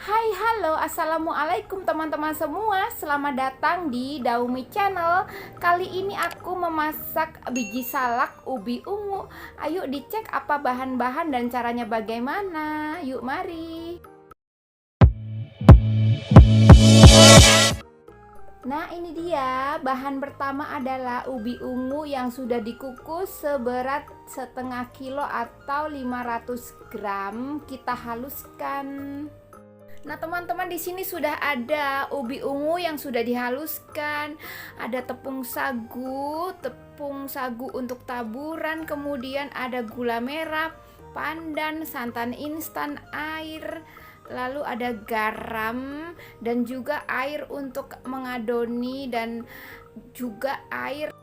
Hai, halo, assalamualaikum teman-teman semua. Selamat datang di Daumi Channel. Kali ini aku memasak biji salak ubi ungu. Ayo dicek apa bahan-bahan dan caranya bagaimana. Yuk mari. Nah, ini dia. Bahan pertama adalah ubi ungu yang sudah dikukus seberat setengah kilo atau 500 gram. Kita haluskan. Nah, teman-teman, di sini sudah ada ubi ungu yang sudah dihaluskan, ada tepung sagu untuk taburan, kemudian ada gula merah, pandan, santan instan, air, lalu ada garam dan juga air untuk mengadoni dan juga air.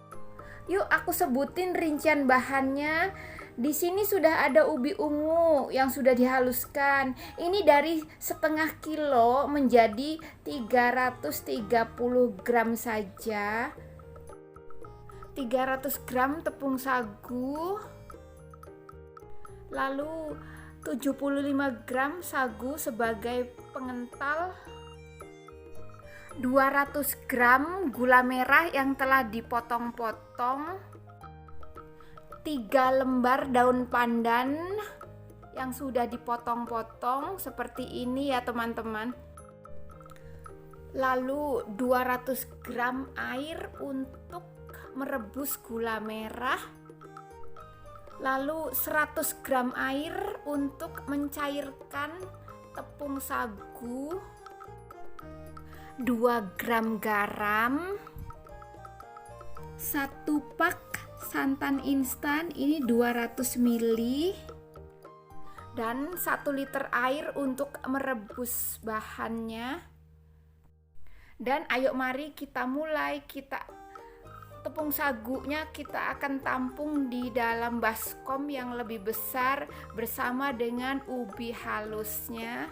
Yuk aku sebutin rincian bahannya. Di sini sudah ada ubi ungu yang sudah dihaluskan. Ini dari setengah kilo menjadi 330 gram saja. 300 gram tepung sagu. Lalu 75 gram sagu sebagai pengental. 200 gram gula merah yang telah dipotong-potong, 3 lembar daun pandan yang sudah dipotong-potong seperti ini ya teman-teman. Lalu 200 gram air untuk merebus gula merah. Lalu 100 gram air untuk mencairkan tepung sagu. 2 gram garam, 1 pak santan instan ini 200 ml, dan 1 liter air untuk merebus bahannya. Dan ayo mari kita mulai. Tepung sagunya kita akan tampung di dalam baskom yang lebih besar bersama dengan ubi halusnya.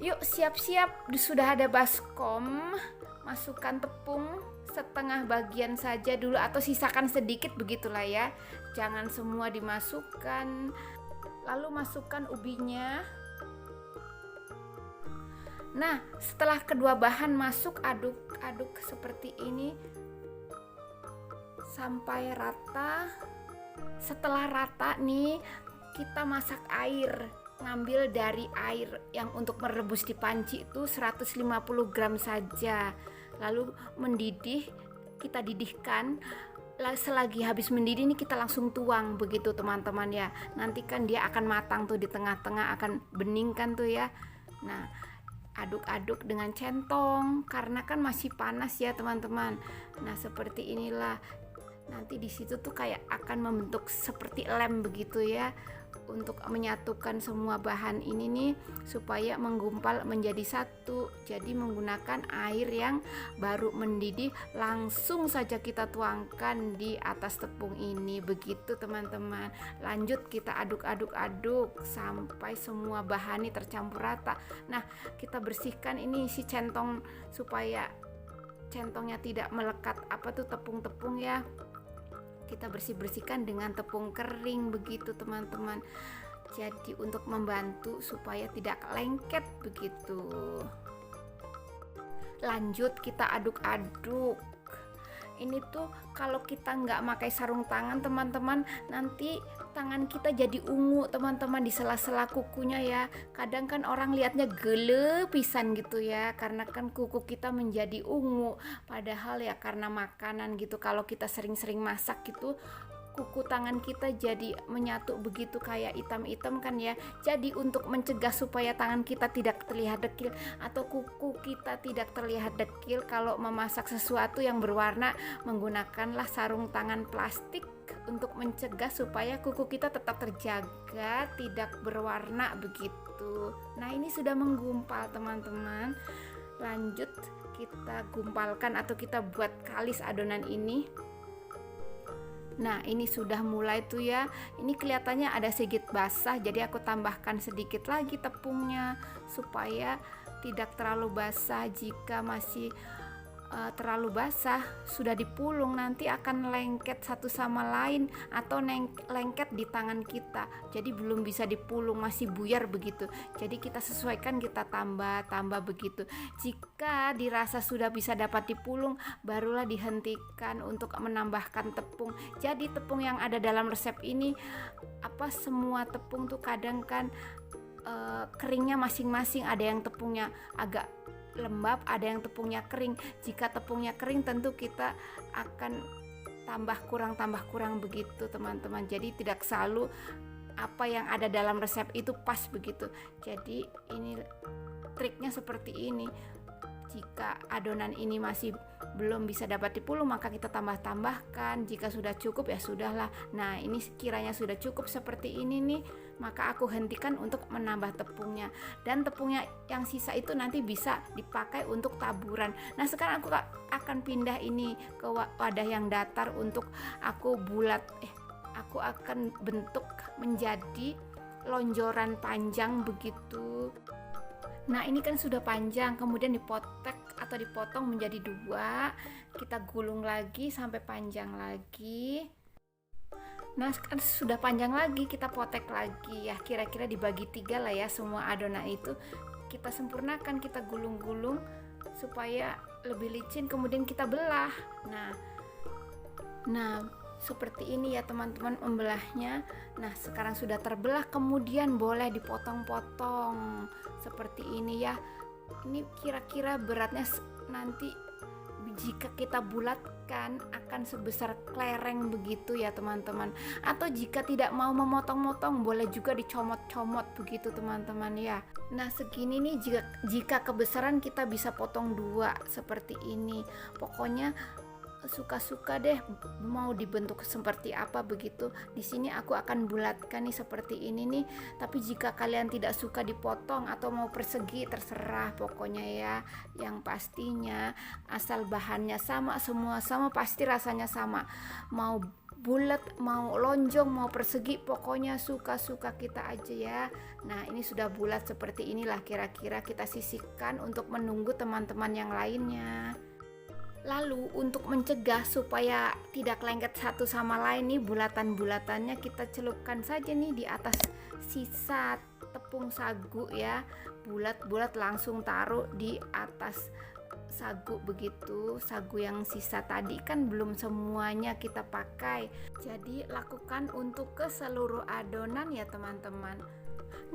Yuk siap-siap, sudah ada baskom. Masukkan tepung setengah bagian saja dulu atau sisakan sedikit begitulah ya. Jangan semua dimasukkan. Lalu masukkan ubinya. Nah, setelah kedua bahan masuk, aduk-aduk seperti ini sampai rata. Setelah rata nih, kita masak air. Ngambil dari air yang untuk merebus di panci itu 150 gram saja. Lalu mendidih, kita didihkan. Selagi habis mendidih ini kita langsung tuang begitu teman-teman ya. Nanti kan dia akan matang tuh di tengah-tengah, akan bening kan tuh ya. Nah, aduk-aduk dengan centong karena kan masih panas ya teman-teman. Nah, seperti inilah. Nanti di situ tuh kayak akan membentuk seperti lem begitu ya, untuk menyatukan semua bahan ini nih supaya menggumpal menjadi satu. Jadi menggunakan air yang baru mendidih langsung saja kita tuangkan di atas tepung ini begitu teman-teman. Lanjut kita aduk-aduk-aduk sampai semua bahan ini tercampur rata. Nah, kita bersihkan ini si centong supaya centongnya tidak melekat tepung-tepung ya. Kita bersihkan dengan tepung kering begitu teman-teman. Jadi untuk membantu supaya tidak lengket begitu. Lanjut kita aduk-aduk. Ini tuh kalau kita nggak pakai sarung tangan teman-teman, nanti tangan kita jadi ungu teman-teman di sela-sela kukunya ya. Kadang kan orang lihatnya gele pisan gitu ya, karena kan kuku kita menjadi ungu. Padahal ya karena makanan gitu. Kalau kita sering-sering masak gitu, kuku tangan kita jadi menyatu begitu kayak hitam-hitam kan ya. Jadi untuk mencegah supaya tangan kita tidak terlihat dekil atau kuku kita tidak terlihat dekil kalau memasak sesuatu yang berwarna, menggunakanlah sarung tangan plastik untuk mencegah supaya kuku kita tetap terjaga, tidak berwarna begitu. Nah, ini sudah menggumpal teman-teman. Lanjut kita gumpalkan atau kita buat kalis adonan ini. Nah, ini sudah mulai tuh ya. Ini kelihatannya ada sedikit basah, jadi aku tambahkan sedikit lagi tepungnya supaya tidak terlalu basah. Jika masih terlalu basah, sudah dipulung nanti akan lengket satu sama lain atau lengket di tangan kita, jadi belum bisa dipulung, masih buyar begitu. Jadi kita sesuaikan, kita tambah begitu. Jika dirasa sudah bisa dapat dipulung, barulah dihentikan untuk menambahkan tepung. Jadi tepung yang ada dalam resep ini, semua tepung tuh kadang kan keringnya masing-masing, ada yang tepungnya agak lembab, ada yang tepungnya kering. Jika tepungnya kering tentu kita akan tambah kurang begitu teman-teman. Jadi tidak selalu apa yang ada dalam resep itu pas begitu. Jadi ini triknya seperti ini. Jika adonan ini masih belum bisa dapat dipulung, maka kita tambahkan. Jika sudah cukup ya sudahlah. Nah, ini kiranya sudah cukup seperti ini nih, maka aku hentikan untuk menambah tepungnya. Dan tepungnya yang sisa itu nanti bisa dipakai untuk taburan. Nah, sekarang aku akan pindah ini ke wadah yang datar untuk aku aku akan bentuk menjadi lonjoran panjang begitu. Nah, ini kan sudah panjang, kemudian dipotek atau dipotong menjadi 2, kita gulung lagi sampai panjang lagi. Nah, kan sudah panjang lagi, kita potek lagi ya, kira-kira dibagi 3 lah ya semua adonan itu. Kita sempurnakan, kita gulung-gulung supaya lebih licin, kemudian kita belah. Nah, seperti ini ya teman-teman membelahnya. Nah, sekarang sudah terbelah, kemudian boleh dipotong-potong seperti ini ya. Ini kira-kira beratnya nanti jika kita bulatkan akan sebesar kelereng begitu ya teman-teman. Atau jika tidak mau memotong-motong, boleh juga dicomot-comot begitu teman-teman ya. Nah, segini nih, jika kebesaran kita bisa potong 2 seperti ini. Pokoknya suka-suka deh mau dibentuk seperti apa begitu. Di sini aku akan bulatkan nih seperti ini nih. Tapi jika kalian tidak suka dipotong atau mau persegi, terserah pokoknya ya. Yang pastinya asal bahannya sama, semua sama, pasti rasanya sama. Mau bulat, mau lonjong, mau persegi, pokoknya suka-suka kita aja ya. Nah, ini sudah bulat seperti inilah kira-kira. Kita sisihkan untuk menunggu teman-teman yang lainnya. Lalu untuk mencegah supaya tidak lengket satu sama lain nih, bulatan-bulatannya kita celupkan saja nih di atas sisa tepung sagu ya. Bulat-bulat langsung taruh di atas sagu begitu. Sagu yang sisa tadi kan belum semuanya kita pakai. Jadi lakukan untuk ke seluruh adonan ya teman-teman.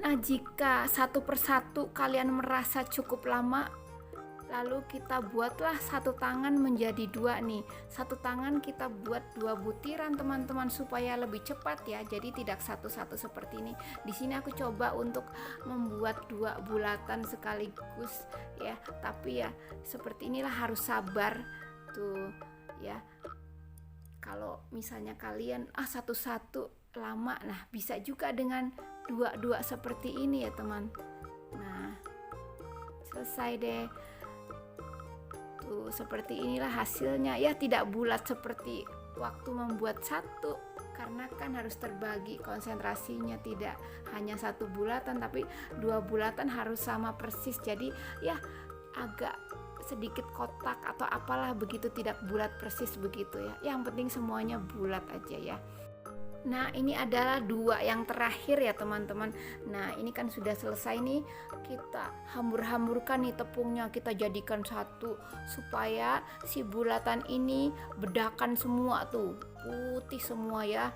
Nah, jika satu persatu kalian merasa cukup lama, lalu kita buatlah satu tangan menjadi 2 nih. Satu tangan kita buat 2 butiran teman-teman supaya lebih cepat ya. Jadi tidak satu-satu seperti ini. Di sini aku coba untuk membuat 2 bulatan sekaligus ya. Tapi ya seperti inilah, harus sabar tuh ya. Kalau misalnya kalian satu-satu lama, nah bisa juga dengan 2 seperti ini ya teman. Nah, selesai deh. Tuh, seperti inilah hasilnya ya, tidak bulat seperti waktu membuat satu, karena kan harus terbagi konsentrasinya, tidak hanya 1 bulatan tapi 2 bulatan harus sama persis. Jadi ya agak sedikit kotak atau apalah begitu, tidak bulat persis begitu ya. Yang penting semuanya bulat aja ya. Nah, ini adalah 2 yang terakhir ya teman-teman. Nah, ini kan sudah selesai nih. Kita hambur-hamburkan nih tepungnya, kita jadikan satu supaya si bulatan ini bedakan semua tuh, putih semua ya.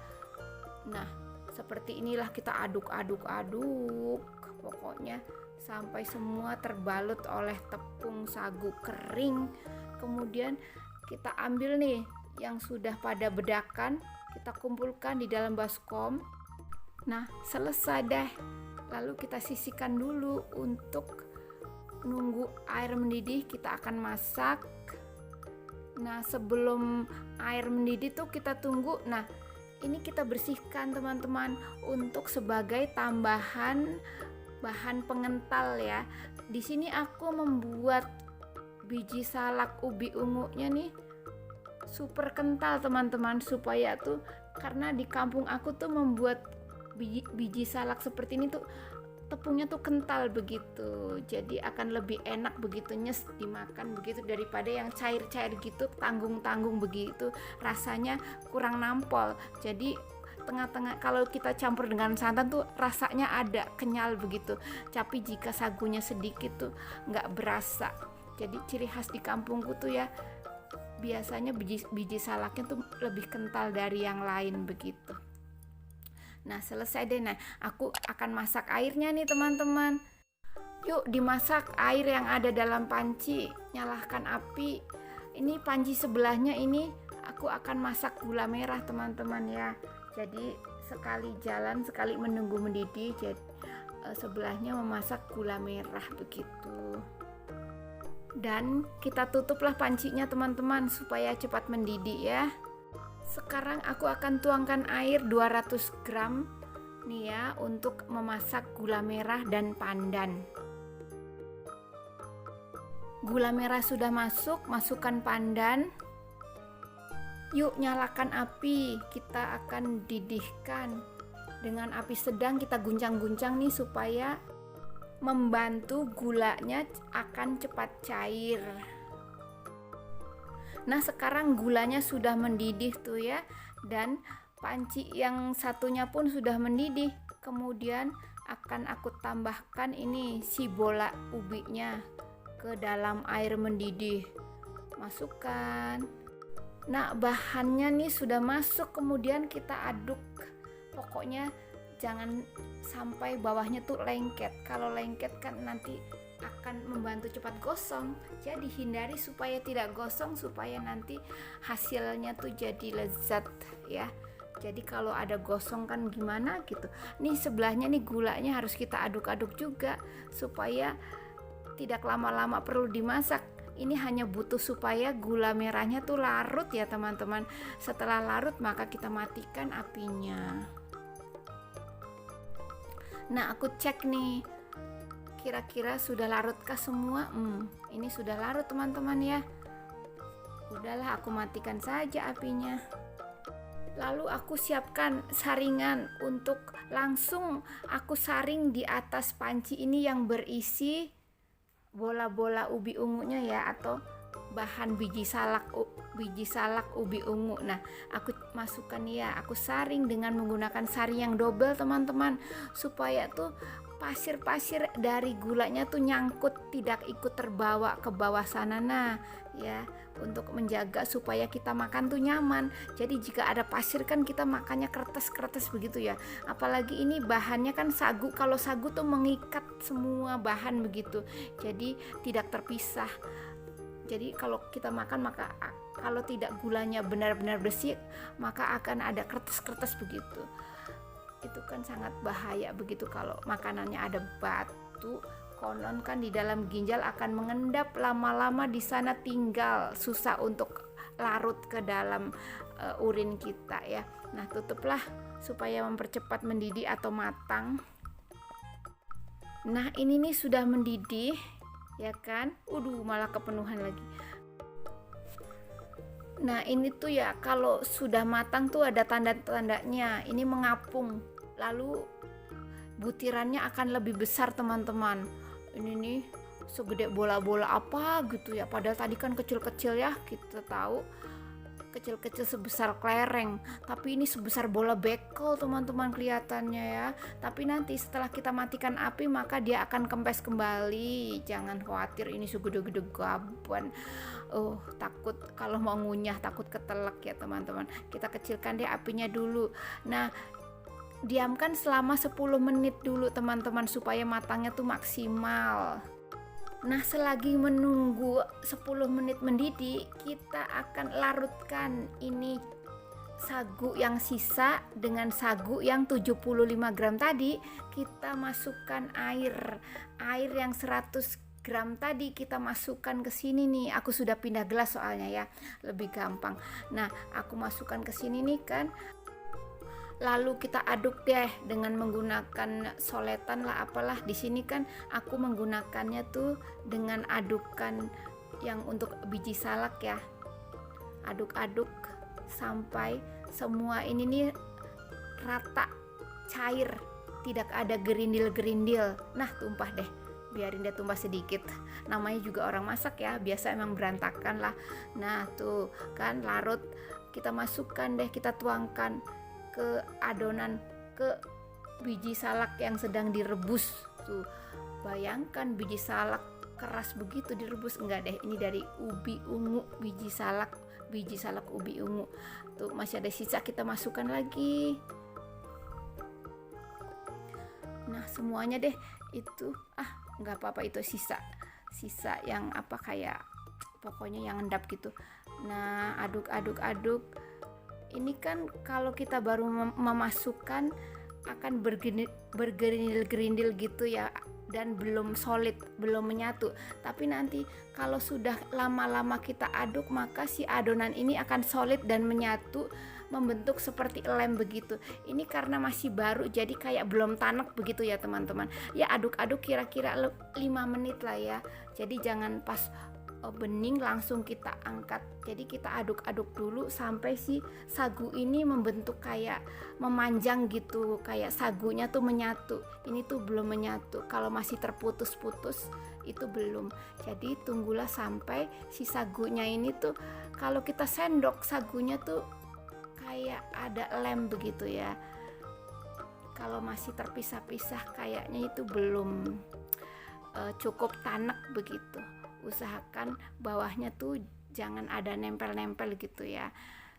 Nah, seperti inilah kita aduk-aduk pokoknya sampai semua terbalut oleh tepung sagu kering. Kemudian kita ambil nih yang sudah pada bedakan, kita kumpulkan di dalam baskom. Nah, selesai deh. Lalu kita sisihkan dulu untuk nunggu air mendidih. Kita akan masak. Nah, sebelum air mendidih tuh kita tunggu. Nah, ini kita bersihkan teman-teman untuk sebagai tambahan bahan pengental ya. Di sini aku membuat biji salak ubi ungunya nih super kental teman-teman, supaya tuh, karena di kampung aku tuh membuat biji salak seperti ini tuh tepungnya tuh kental begitu, jadi akan lebih enak begitu nyes dimakan begitu daripada yang cair-cair gitu, tanggung-tanggung begitu, rasanya kurang nampol. Jadi tengah-tengah, kalau kita campur dengan santan tuh rasanya ada kenyal begitu, tapi jika sagunya sedikit tuh nggak berasa. Jadi ciri khas di kampungku tuh ya, biasanya biji salaknya tuh lebih kental dari yang lain begitu. Nah selesai deh. Nah aku akan masak airnya nih teman-teman. Yuk dimasak air yang ada dalam panci. Nyalakan api. Ini panci sebelahnya ini aku akan masak gula merah teman-teman ya. Jadi sekali jalan sekali menunggu mendidih. Jadi sebelahnya memasak gula merah begitu. Dan kita tutuplah pancinya teman-teman supaya cepat mendidih ya. Sekarang aku akan tuangkan air 200 gram nih ya untuk memasak gula merah dan pandan. Gula merah sudah masuk, masukkan pandan. Yuk nyalakan api, kita akan didihkan. Dengan api sedang kita guncang-guncang nih supaya membantu gulanya akan cepat cair. Nah sekarang gulanya sudah mendidih tuh ya, dan panci yang satunya pun sudah mendidih. Kemudian akan aku tambahkan ini si bola ubinya ke dalam air mendidih. Masukkan. Nah bahannya nih sudah masuk, kemudian kita aduk. Pokoknya jangan sampai bawahnya tuh lengket. Kalau lengket kan nanti akan membantu cepat gosong. Jadi hindari supaya tidak gosong, supaya nanti hasilnya tuh jadi lezat ya. Jadi kalau ada gosong kan gimana gitu. Nih sebelahnya nih gulanya harus kita aduk-aduk juga supaya tidak lama-lama perlu dimasak. Ini hanya butuh supaya gula merahnya tuh larut ya teman-teman. Setelah larut maka kita matikan apinya. Nah aku cek nih, kira-kira sudah larutkah semua? Ini sudah larut teman-teman ya. Udahlah aku matikan saja apinya. Lalu aku siapkan saringan untuk langsung aku saring di atas panci ini yang berisi bola-bola ubi ungunya ya, atau bahan biji salak ubi ungu. Nah aku masukkan ya, aku saring dengan menggunakan saring yang double teman-teman, supaya tuh pasir-pasir dari gulanya tuh nyangkut, tidak ikut terbawa ke bawah sana. Nah ya, untuk menjaga supaya kita makan tuh nyaman. Jadi jika ada pasir kan kita makannya kertas-kertas begitu ya. Apalagi ini bahannya kan sagu. Kalau sagu tuh mengikat semua bahan begitu, jadi tidak terpisah. Jadi kalau kita makan, maka kalau tidak gulanya benar-benar bersih, maka akan ada kertas-kertas begitu. Itu kan sangat bahaya begitu kalau makanannya ada batu. Konon kan di dalam ginjal akan mengendap lama-lama di sana, tinggal susah untuk larut ke dalam urin kita ya. Nah tutuplah supaya mempercepat mendidih atau matang. Nah ini nih sudah mendidih ya kan. Malah kepenuhan lagi. Nah ini tuh ya, kalau sudah matang tuh ada tanda-tandanya, ini mengapung, lalu butirannya akan lebih besar teman-teman. Ini nih segede bola-bola apa gitu ya, padahal tadi kan kecil-kecil ya, kita tahu kecil-kecil sebesar kelereng, tapi ini sebesar bola bekel teman-teman kelihatannya ya. Tapi nanti setelah kita matikan api maka dia akan kempes kembali. Jangan khawatir, ini segede-gede gaban. Takut kalau mau ngunyah, takut ketelak ya teman-teman. Kita kecilkan deh apinya dulu. Nah diamkan selama 10 menit dulu teman-teman supaya matangnya tuh maksimal. Nah selagi menunggu 10 menit mendidih, kita akan larutkan ini sagu yang sisa dengan sagu yang 75 gram tadi. Kita masukkan air yang 100 gram tadi, kita masukkan ke sini nih. Aku sudah pindah gelas soalnya ya, lebih gampang. Nah aku masukkan ke sini nih kan. Lalu kita aduk deh dengan menggunakan soletan lah apalah. Di sini kan aku menggunakannya tuh dengan adukan yang untuk biji salak ya. Aduk-aduk sampai semua ini nih rata, cair. tidak ada gerindil-gerindil. Nah, tumpah deh, biarin dia tumpah sedikit, namanya juga orang masak ya, biasa emang berantakan lah. Nah tuh kan larut, kita masukkan deh, kita tuangkan ke adonan, ke biji salak yang sedang direbus. Tuh bayangkan biji salak keras begitu direbus. Enggak deh, ini dari ubi ungu, biji salak ubi ungu. Tuh masih ada sisa, kita masukkan lagi. Nah semuanya deh itu, nggak apa-apa, itu sisa yang apa, kayak pokoknya yang endap gitu. Nah aduk. Ini kan kalau kita baru memasukkan akan bergerindil gitu ya, dan belum solid, belum menyatu. Tapi nanti kalau sudah lama-lama kita aduk, maka si adonan ini akan solid dan menyatu, membentuk seperti lem begitu. Ini karena masih baru, jadi kayak belum tanek begitu ya teman-teman. Ya aduk-aduk kira-kira 5 menit lah ya. Jadi jangan pas bening langsung kita angkat. Jadi kita aduk-aduk dulu sampai si sagu ini membentuk kayak memanjang gitu, kayak sagunya tuh menyatu. Ini tuh belum menyatu. Kalau masih terputus-putus itu belum. Jadi tunggulah sampai si sagunya ini tuh, kalau kita sendok sagunya tuh kayak ada lem begitu ya. Kalau masih terpisah-pisah kayaknya itu belum cukup tanek begitu. Usahakan bawahnya tuh jangan ada nempel-nempel gitu ya,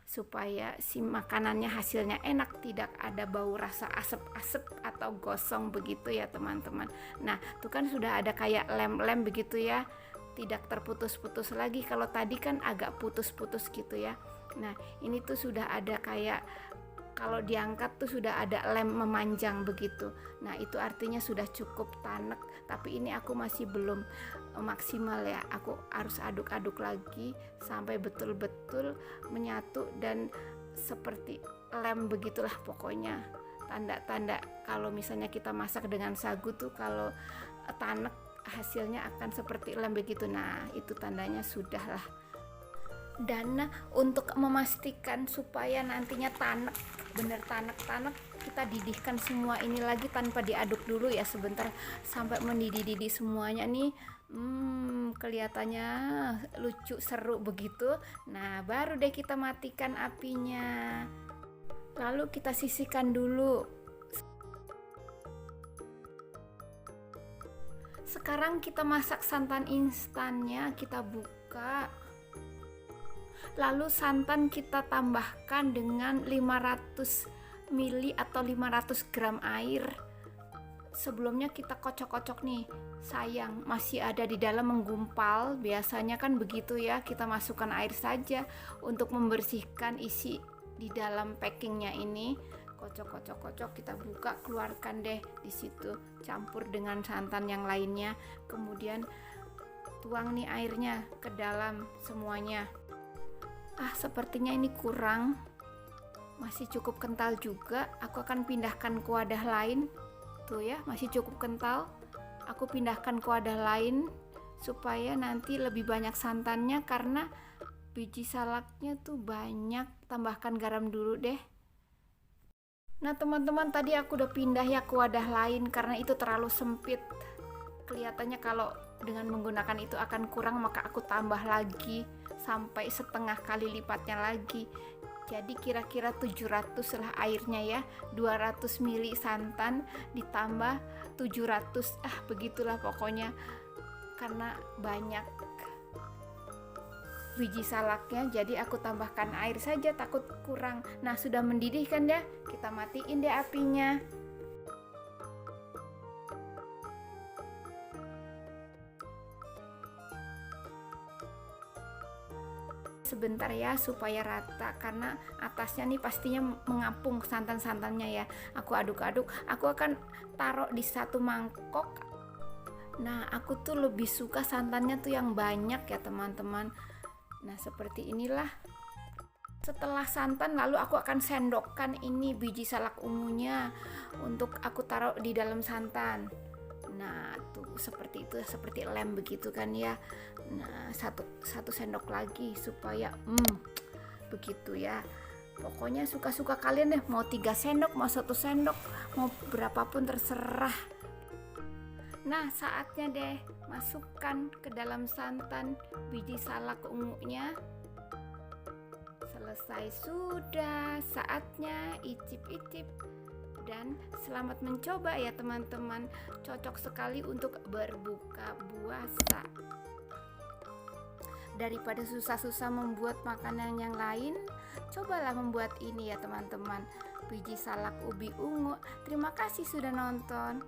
supaya si makanannya hasilnya enak, tidak ada bau rasa asap-asap atau gosong begitu ya teman-teman. Nah tuh kan sudah ada kayak lem-lem begitu ya, tidak terputus-putus lagi. Kalau tadi kan agak putus-putus gitu ya. Nah ini tuh sudah ada kayak, kalau diangkat tuh sudah ada lem memanjang begitu. Nah itu artinya sudah cukup tanek. Tapi ini aku masih belum maksimal ya, aku harus aduk-aduk lagi sampai betul-betul menyatu dan seperti lem begitulah pokoknya. Tanda-tanda kalau misalnya kita masak dengan sagu tuh, kalau tanek hasilnya akan seperti lem begitu. Nah itu tandanya sudah lah. Dan untuk memastikan supaya nantinya tanek, bener tanek, kita didihkan semua ini lagi tanpa diaduk dulu ya sebentar, sampai mendidih-didih semuanya nih. Kelihatannya lucu, seru begitu. Nah baru deh kita matikan apinya, lalu kita sisihkan dulu. Sekarang kita masak santan instannya, kita buka. Lalu santan kita tambahkan dengan 500 ml atau 500 gram air. Sebelumnya kita kocok-kocok nih, sayang masih ada di dalam menggumpal. Biasanya kan begitu ya, kita masukkan air saja untuk membersihkan isi di dalam packingnya ini. Kocok, kita buka, keluarkan deh di situ, campur dengan santan yang lainnya. Kemudian tuang nih airnya ke dalam semuanya. Sepertinya ini kurang, masih cukup kental juga. Aku akan pindahkan ke wadah lain. Tuh ya, masih cukup kental. Aku pindahkan ke wadah lain supaya nanti lebih banyak santannya, karena biji salaknya tuh banyak. Tambahkan garam dulu deh. Nah teman-teman, tadi aku udah pindah ya ke wadah lain karena itu terlalu sempit. Kelihatannya kalau dengan menggunakan itu akan kurang, maka aku tambah lagi sampai setengah kali lipatnya lagi. Jadi kira-kira 700 lah airnya ya, 200 ml santan ditambah 700, begitulah pokoknya, karena banyak biji salaknya. Jadi aku tambahkan air saja, takut kurang. Nah sudah mendidih kan ya, kita matiin deh apinya. Sebentar ya supaya rata, karena atasnya nih pastinya mengapung santan-santannya ya. Aku aduk-aduk, aku akan taruh di satu mangkok. Nah aku tuh lebih suka santannya tuh yang banyak ya teman-teman. Nah seperti inilah. Setelah santan, lalu aku akan sendokkan ini biji salak ungunya untuk aku taruh di dalam santan. Nah tuh seperti itu, seperti lem begitu kan ya. Nah satu sendok lagi supaya begitu ya. Pokoknya suka-suka kalian deh, mau 3 sendok, mau 1 sendok, mau berapapun terserah. Nah, saatnya deh masukkan ke dalam santan biji salak ungunya. Selesai sudah, saatnya icip-icip. Dan selamat mencoba ya teman-teman, cocok sekali untuk berbuka puasa. Daripada susah-susah membuat makanan yang lain, cobalah membuat ini ya teman-teman, biji salak ubi ungu. Terima kasih sudah nonton.